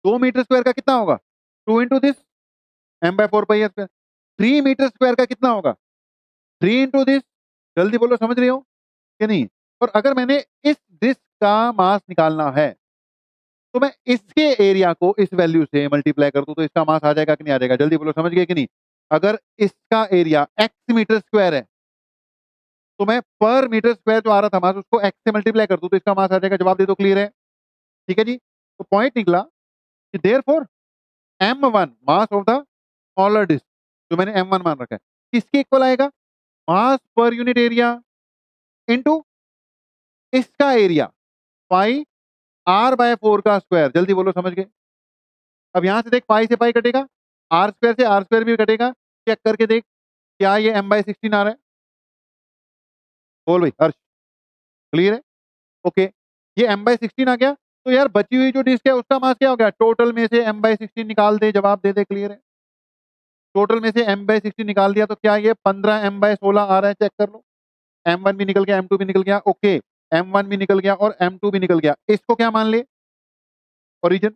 2 मीटर स्क्वायर का कितना होगा? 2 into this M/4πr²। 3 metre square का कितना होगा? 3 into दिस। जल्दी बोलो, समझ रहे हो कि नहीं? और अगर मैंने इस डिस्क का मास निकालना है तो मैं इसके एरिया को इस वैल्यू से मल्टीप्लाई कर दूं तो इसका मास आ जाएगा कि नहीं आ जाएगा? जल्दी बोलो, समझ गए कि नहीं? अगर इसका एरिया x मीटर स्क्वायर है तो मैं पर मीटर स्क्वायर जो आ रहा था मास उसको x से मल्टीप्लाई कर दूं तो इसका मास आ जाएगा। जवाब दे दो, क्लियर है? ठीक है जी। तो पॉइंट निकला कि therefore M1 mass of the smaller disc, जो मैंने M1 मान रखा है, किसके इक्वल आएगा? मास पर यूनिट एरिया इनटू इसका एरिया पाई r/4 का स्क्वायर। जल्दी बोलो, समझ गए? अब यहां से देख, पाई से पाई कटेगा, आर स्क्वायर से आर स्क्वायर भी कटेगा। चेक करके देख क्या ये M/16 आ रहा है? बोल भाई हर्ष, क्लियर है? ओके, ये M/16 आ गया। तो यार बची हुई जो डिस्क है उसका मास क्या हो गया? टोटल में से M/16 निकाल दे, जवाब दे दे। क्लियर है? टोटल में से M/16 निकाल दिया तो क्या ये 15 M/16 आ रहा है? चेक कर लो। M1 भी निकल गया, M2 भी निकल गया। ओके, M1 भी निकल गया और M2 भी निकल गया। इसको क्या मान ले? ओरिजिन।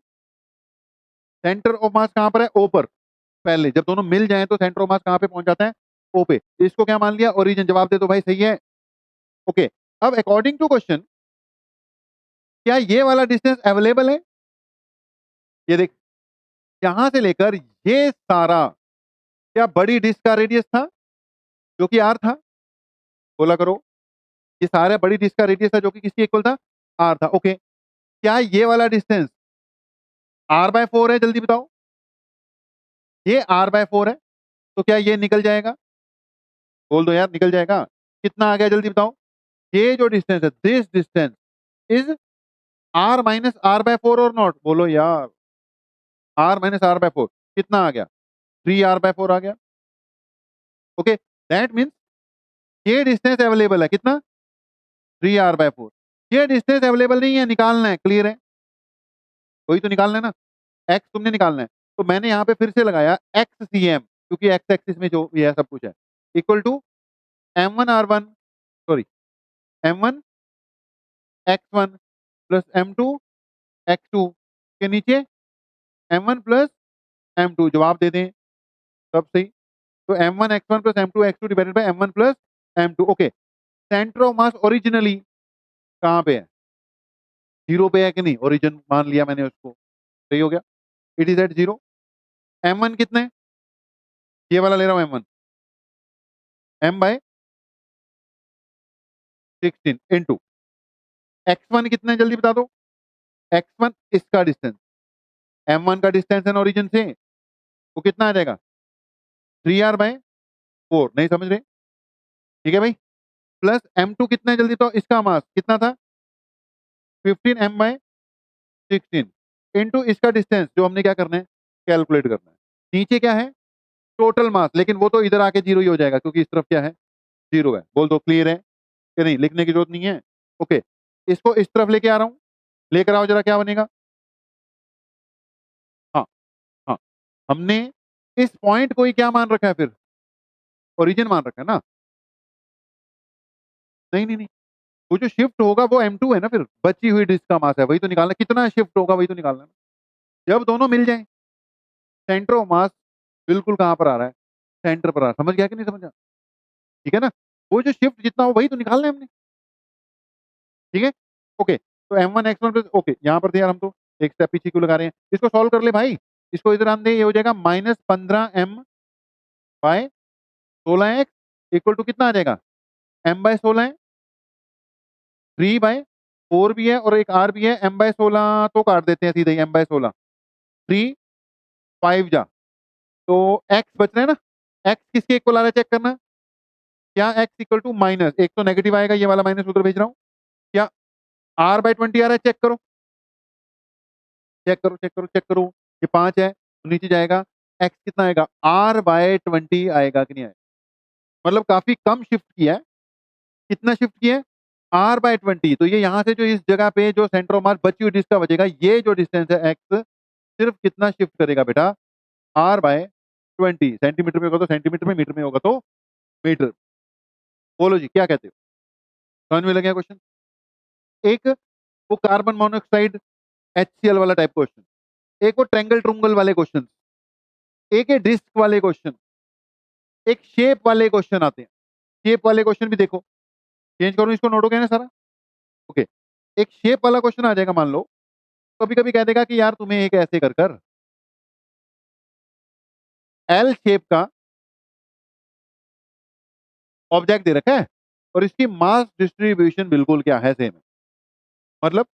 सेंटर ऑफ मास कहां पर है? ओ पर। पहले जब दोनों मिल जाएं तो सेंटर ऑफ मास कहां पे पहुंच जाता है? ओ पे। इसको क्या मान लिया? ओरिजिन। जवाब दे दो भाई, सही है? ओके, अब अकॉर्डिंग टू क्वेश्चन क्या ये वाला डिस्टेंस अवेलेबल है? ये देख, यहां से लेकर ये सारा क्या बड़ी डिस्क का रेडियस था जो कि आर था? बोला करो। ये सारा बड़ी डिस्क का रेडियस था जो कि किसके इक्वल था? आर था। ओके, क्या ये वाला डिस्टेंस r/4 है? जल्दी बताओ। ये r/4 है तो क्या ये निकल जाएगा? बोल दो यार, निकल जाएगा। कितना आ गया जल्दी बताओ? ये जो डिस्टेंस है, this distance is r - r/4 और नॉट? बोलो यार। r माइनस r बाय 4 कितना आ गया 3r बाय 4 आ गया। ओके दैट मीन्स ये डिस्टेंस अवेलेबल है कितना 3r बाय 4। ये डिस्टेंस अवेलेबल नहीं है, निकालना है, क्लियर है, वही तो निकालना है ना, x तुमने निकालना है। तो मैंने यहाँ पे फिर से लगाया XCM क्योंकि x एक्सिस में जो भी है सब कुछ है equal to M1R1 sorry M1 X1 plus M2 X2 के नीचे M1 प्लस M2 जवाब दे दें सब सही। तो M1 X1 plus M2 X2 divided by M1 plus M2। Okay centre of mass originally कहाँ पे है 0 पे है कि नहीं, ओरिजिन मान लिया मैंने उसको, सही हो गया, इट इज एट 0। M1 कितने, ये वाला ले रहा हूँ M1 M bye 16 into X1 कितना है जल्दी बता दो, X1 इसका डिस्टेंस, M1 का डिस्टेंस है ना ओरिजिन से, वो कितना आ जाएगा 3r बाय 4, नहीं समझ रहे, ठीक है भाई, प्लस M2 कितना है जल्दी तो इसका मास कितना था 15 m बाय 16 इंटू इसका डिस्टेंस जो हमने क्या करना है कैलकुलेट करना है। नीचे क्या है टोटल मास, लेकिन वो तो इधर आके 0 ही हो जाएगा क्योंकि इस तरफ क्या है 0 है। बोल दो क्लियर है कि नहीं, लिखने की जरूरत नहीं है। ओके इसको इस तरफ लेके आ रहा हूँ, लेकर आओ जरा, क्या बनेगा, हाँ हाँ, हमने इस पॉइंट को ही क्या मान रखा है फिर ओरिजिन मान रखा है ना, नहीं नहीं नहीं, वो जो शिफ्ट होगा वो M2 है ना, फिर बची हुई डिस्क का मास है, वही तो निकालना, कितना शिफ्ट होगा वही तो निकालना है। जब दोनों मिल जाए सेंटर ऑफ मास बिल्कुल कहाँ पर आ रहा है सेंटर पर आ रहा है, समझ गया कि नहीं समझा, ठीक है ना, वो जो शिफ्ट जितना हो वही तो निकालना है हमने, ठीक है। ओके तो M1 X1 प्लस, ओके यहाँ पर थे यार हम तो एक स्टेप पीछे क्यों लगा रहे हैं, इसको सॉल्व कर ले भाई, इसको इधर आने दे, ये हो जाएगा -15m bye 16x equal to कितना आ जाएगा m बाय 16 है, 3 बाय 4 भी है और एक r भी है, m बाय 16 तो काट देते हैं सीधे ही, m बाय 16 3 5 जा, तो x बच रहा है ना, x किसके इक्वल आ रहा है चेक करना, क्या x इक्वल टू माइनस, एक तो नेगेटिव आएगा, ये वाला माइनस उधर भेज रहा हूँ, क्या r बाय 20 आ रहा है, चेक करो चेक करो चेक करो चेक करो, ये 5 है तो नीचे जाएगा, x कितना आएगा r बाय 20 आएगा कि नहीं आएगा, मतलब काफी कम शिफ्ट किया है, कितना शिफ्ट किया है r बाय 20, तो ये यहाँ से जो इस जगह पे जो सेंटर ऑफ मास बची हुई डिस्क का बचेगा, ये जो डिस्टेंस है x सिर्फ कितना शिफ्ट करेगा बेटा r बाय 20, सेंटीमीटर में होगा तो सेंटीमीटर में, मीटर में होगा तो मीटर। बोलो जी क्या कहते हो, समझ में लग गया क्वेश्चन। एक वो कार्बन मोनोऑक्साइड HCl वाला टाइप क्वेश्चन, एक वो ट्रैंगल ट्रुंगल वाले क्वेश्चन, एक है डिस्क वाले क्वेश्चन, एक शेप वाले क्वेश्चन आते हैं, शेप वाले क्वेश्चन भी देखो, चेंज करूं इसको, नोट हो गया ना सारा, ओके। एक शेप वाला क्वेश्चन आ जाएगा, मान लो कभी कभी कह देगा कि यार तुम्हें एक ऐसे कर कर एल शेप का ऑब्जेक्ट दे रखा है और इसकी मास डिस्ट्रीब्यूशन बिल्कुल क्या है सेम है, मतलब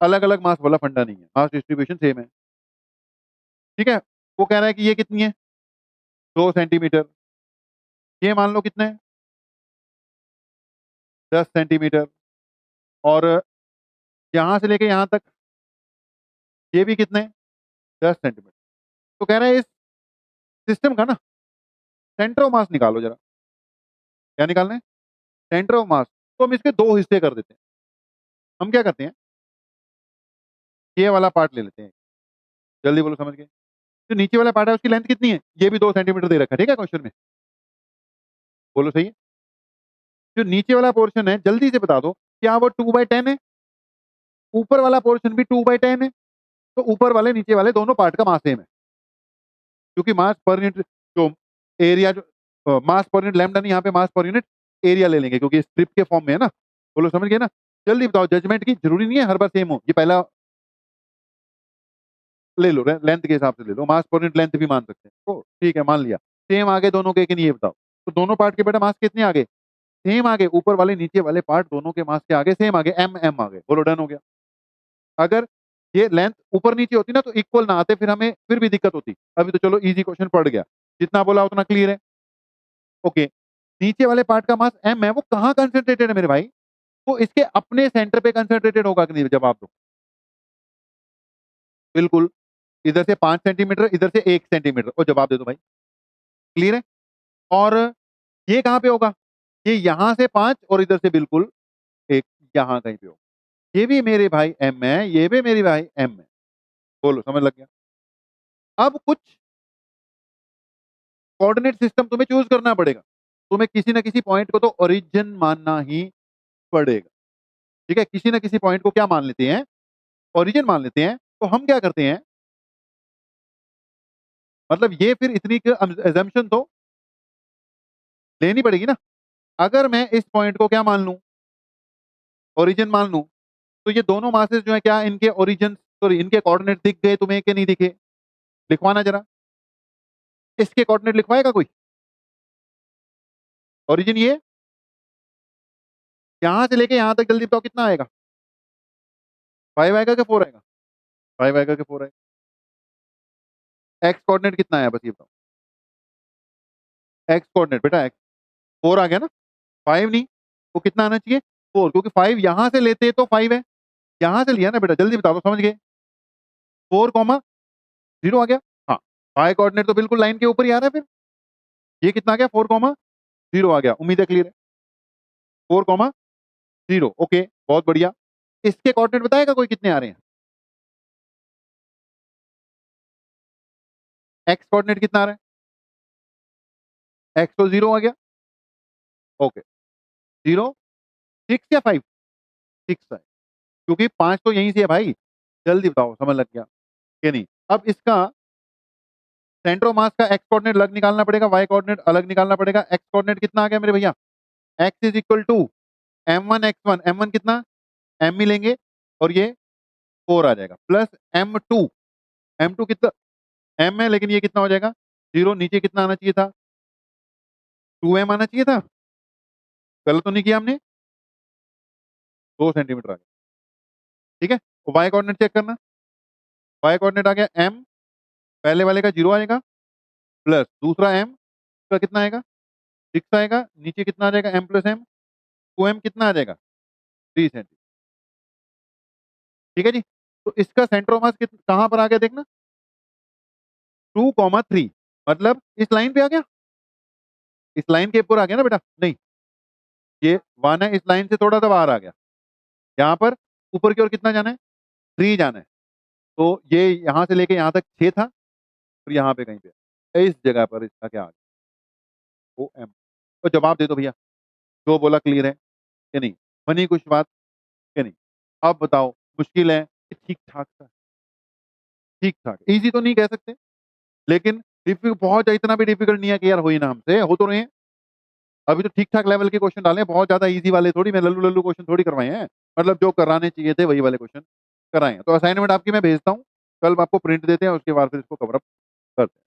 अलग अलग मास वाला फंडा नहीं है, मास डिस्ट्रीब्यूशन सेम है, ठीक है। वो कह रहा है कि ये कितनी है 2 सेंटीमीटर, ये मान लो कितना है 10 सेंटीमीटर, और यहां से लेके यहां तक ये भी कितने 10 सेंटीमीटर। तो कह रहा है इस सिस्टम का ना सेंटर ऑफ मास निकालो जरा, क्या निकालना है सेंटर ऑफ मास, तो हम इसके दो हिस्से कर देते हैं। हम क्या करते हैं ये वाला पार्ट ले लेते हैं, जल्दी बोलो समझ गए, जो नीचे वाला पार्ट है उसकी लेंथ कितनी है, ये भी 2 सेंटीमीटर दे रखा है, ठीक है क्वेश्चन में, बोलो सही है। जो नीचे वाला पोर्शन है जल्दी से बता दो क्या वो 2/10 है, ऊपर वाला पोर्शन भी 2/10 है, तो ऊपर वाले नीचे वाले दोनों पार्ट का मास सेम है, क्योंकि मास पर यूनिट जो एरिया जो मास पर यूनिट लैम्डा नहीं, यहाँ पे मास पर यूनिट एरिया ले लेंगे क्योंकि स्ट्रिप के फॉर्म में है ना, बोलो समझ गए ना। जल्दी बताओ, जजमेंट की जरूरी नहीं है हर बार सेम हो, ये पहला ले लो, लेंथ के हिसाब से ले लो, मास पर यूनिट लेंथ भी मान सकते हैं, तो ठीक है मान लिया, सेम आगे दोनों के कि नहीं ये बताओ, तो दोनों पार्ट के बेटा मास कितने आगे सेम आगे, ऊपर वाले नीचे वाले पार्ट दोनों के मास के आगे सेम आगे, एम एम आगे, बोलो डन हो गया। अगर ये लेंथ ऊपर नीचे होती ना तो इक्वल ना आते, फिर हमें फिर भी दिक्कत होती, अभी तो चलो इजी क्वेश्चन पड़ गया, जितना बोला उतना क्लियर है। ओके नीचे वाले पार्ट का मास एम है, वो कहाँ कंसेंट्रेटेड है मेरे भाई, वो इसके अपने सेंटर पे कंसेंट्रेटेड होगा कि नहीं, जवाब दो बिल्कुल, इधर से 5 सेंटीमीटर, इधर से 1 सेंटीमीटर, और जवाब दे दो भाई। क्लियर है? और ये कहाँ पे होगा? ये यहां से 5 और इधर से बिल्कुल 1, यहां कहीं पे होगा। ये भी मेरे भाई m है, ये भी मेरी भाई m है। बोलो, समझ लग गया? अब कुछ कोऑर्डिनेट सिस्टम तुम्हें चूज करना पड़ेगा। तुम्हें किसी ना किसी पॉइंट को तो ओरिजिन मानना ही पड़ेगा। ठीक है, किसी ना किसी पॉइंट को क्या मान लेते हैं? ओरिजिन मान लेते हैं। तो हम क्या करते हैं, मतलब ये फिर इतनी एजम्पशन तो लेनी पड़ेगी ना। अगर मैं इस पॉइंट को क्या मान लूं, ओरिजिन मान लूं, तो ये दोनों मासेस जो है क्या इनके ओरिजिन, सॉरी इनके कोऑर्डिनेट दिख गए तुम्हें कि नहीं दिखे? लिखवाना जरा, इसके कोऑर्डिनेट लिखवाएगा कोई? ओरिजिन ये यहां से लेके यहां तक, जल्दी बताओ कितना आएगा? 5 आएगा कि 4 आएगा? 5 आएगा कि 4 आएगा? एक्स कोऑर्डिनेट कितना आया बस ये बताओ? एक्स कोऑर्डिनेट बेटा एक्स 4 आ गया ना? 5 नहीं, वो कितना आना चाहिए? 4, क्योंकि 5 यहां से लेते तो 5 है, यहां से लिया ना बेटा, जल्दी बता दो, समझ गए? 4, 0 आ गया। हाँ, फाइव कोऑर्डिनेट तो बिल्कुल लाइन के ऊपर ही आ रहा है। फिर ये कितना आ गया? 4, 0 आ गया। उम्मीद है क्लियर है? 4, 0, ओके, बहुत बढ़िया। इसके कोऑर्डिनेट बताएगा कोई कितने आ रहे हैं? एक्स कोऑर्डिनेट कितना आ रहा है? एक्स तो 0 आ गया, ओके। 0, 6 या 5? 6 है, क्योंकि 5 तो यहीं से है भाई। जल्दी बताओ, समझ लग गया कि नहीं? अब इसका सेंटर ऑफ मास का एक्स कोऑर्डिनेट अलग निकालना पड़ेगा, वाई कोऑर्डिनेट अलग निकालना पड़ेगा। एक्स कोऑर्डिनेट कितना आ गया मेरे भैया? X is equal to m1 x1, m1 कितना? m ही लेंगे, और ये 4 आ जाएगा, प्लस m2, m2 कितना? m है, लेकिन ये कितना हो जाएगा? 0। नीचे कितना आना चाहिए था? 2m आना चाहिए था। गलत तो नहीं किया हमने? 2 सेंटीमीटर आ गया। ठीक है, वाई कोऑर्डिनेट चेक करना। वाई कोऑर्डिनेट आ गया m, पहले वाले का 0 आएगा, प्लस दूसरा m का कितना आएगा? 6 आएगा। नीचे कितना आ जाएगा? m प्लस m, 2m कितना आ जाएगा? 3 सेंटीमीटर। ठीक है जी। तो इसका सेंटर ऑफ मास कहां पर आ गया देखना? 2, 3, मतलब इस लाइन पे आ गया, इस लाइन के ऊपर आ गया ना बेटा? नहीं, ये 1 है, इस लाइन से थोड़ा सा बाहर आ गया। यहाँ पर ऊपर की ओर कितना जाना है? 3 जाना है। तो ये यहाँ से लेके यहाँ तक 6 था, और यहाँ पे कहीं पे इस जगह पर इसका क्या आ गया? O M. तो जवाब दे दो भैया, जो बोला क्लियर है कि नहीं? बनी कुछ बात कि नहीं? अब बताओ, मुश्किल है कि ठीक ठाक था? ठीक ठाक, इजी तो नहीं कह सकते, लेकिन बहुत इतना भी डिफिकल्ट नहीं है कि यार हो ही ना हमसे, हो तो रहे हैं। अभी तो ठीक ठाक लेवल के क्वेश्चन डाले हैं, बहुत ज्यादा इजी वाले थोड़ी, मैं लल्लू लल्लू क्वेश्चन थोड़ी करवाए हैं। मतलब जो कराने चाहिए थे वही वाले क्वेश्चन कराए हैं। तो असाइनमेंट आपकी मैं भेजता हूँ, कल आपको प्रिंट देते हैं, उसके बाद फिर इसको कवर अप करते हैं।